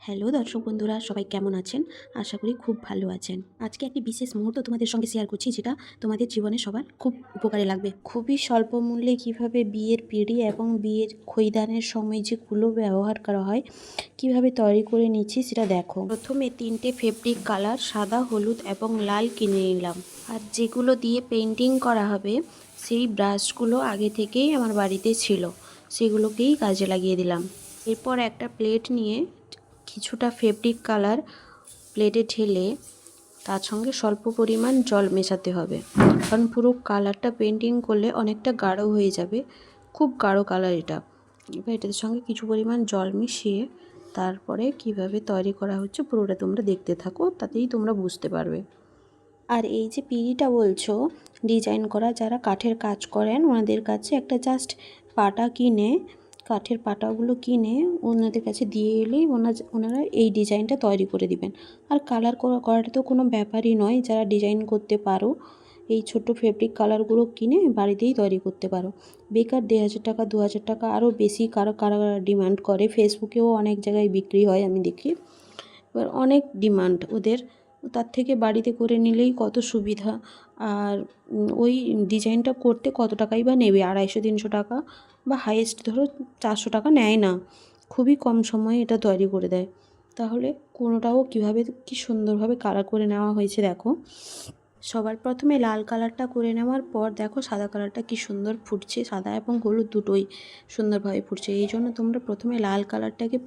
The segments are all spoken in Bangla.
হ্যালো দর্শক বন্ধুরা, সবাই কেমন আছেন? আশা করি খুব ভালো আছেন। আজকে একটি বিশেষ মুহূর্ত তোমাদের সঙ্গে শেয়ার করছি, যেটা তোমাদের জীবনে সবার খুব উপকারে লাগবে। খুবই স্বল্প মূল্যে কিভাবে বিয়ের পিঁড়ি এবং বিয়ের খৈদানের সময় যে কুলো ব্যবহার করা হয়, কিভাবে তৈরি করে নিচ্ছি সেটা দেখো। প্রথমে 3টে ফেব্রিক কালার সাদা, হলুদ এবং লাল কিনে নিলাম। আর যেগুলো দিয়ে পেন্টিং করা হবে সেই ব্রাশগুলো আগে থেকেই আমার বাড়িতে ছিল, সেগুলোকেই কাজে লাগিয়ে দিলাম। এরপর একটা প্লেট নিয়ে কিছুটা ফেব্রিক কালার প্লেটে ঢেলে তার সঙ্গে স্বল্প পরিমাণ জল মেশাতে হবে, কারণ পুরো কালারটা পেন্টিং করলে অনেকটা গাঢ় হয়ে যাবে, খুব গাঢ় কালার এটা। এবার এটার সঙ্গে কিছু পরিমাণ জল মিশিয়ে তারপরে কিভাবে তৈরি করা হচ্ছে পুরোটা তোমরা দেখতে থাকো, তাতেই তোমরা বুঝতে পারবে। আর এই যে পিঁড়িটা বলছো ডিজাইন করা, যারা কাঠের কাজ করেন ওনাদের কাছে একটা জাস্ট পাটা কিনে, কাঠের পাটাগুলো কিনে ওনাদের কাছে দিয়ে এলেই ওনারা এই ডিজাইনটা তৈরি করে দিবেন। আর কালার করাটা তো কোনো ব্যাপারই নয়, যারা ডিজাইন করতে পারো এই ছোট ফেব্রিক কালারগুলো কিনে বাড়িতেই তৈরি করতে পারো। বেকার 1,500 টাকা 2,000 টাকা আরও বেশি কারা ডিমান্ড করে, ফেসবুকেও অনেক জায়গায় বিক্রি হয় আমি দেখি। এবার অনেক ডিমান্ড ওদের, তার থেকে বাড়িতে করে নিলেই কত সুবিধা। আর ওই ডিজাইনটা করতে কত টাকাই বা নেবে, 250-300 টাকা, বা হাইয়েস্ট ধরো 400 টাকা নেয় না। খুবই কম সময়ে এটা তৈরি করে দেয়। তাহলে কোনোটাও কীভাবে কি সুন্দরভাবে কালার করে নেওয়া হয়েছে দেখো। সবার প্রথমে লাল কালারটা করে নেওয়ার পর দেখো সাদা কালারটা কি সুন্দর ফুটছে, সাদা এবং হলুদ দুটোই সুন্দরভাবে ফুটছে। এই জন্য তোমরা প্রথমে লাল কালারটাকে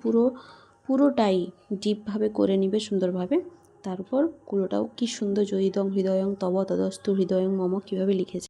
পুরোটাই ডিপভাবে করে নিবে সুন্দরভাবে। তারপর কুলোটাও কি সুন্দর জয়িদং হৃদয়ং তব তদস্তু হৃদয়ং মম কীভাবে লিখেছে।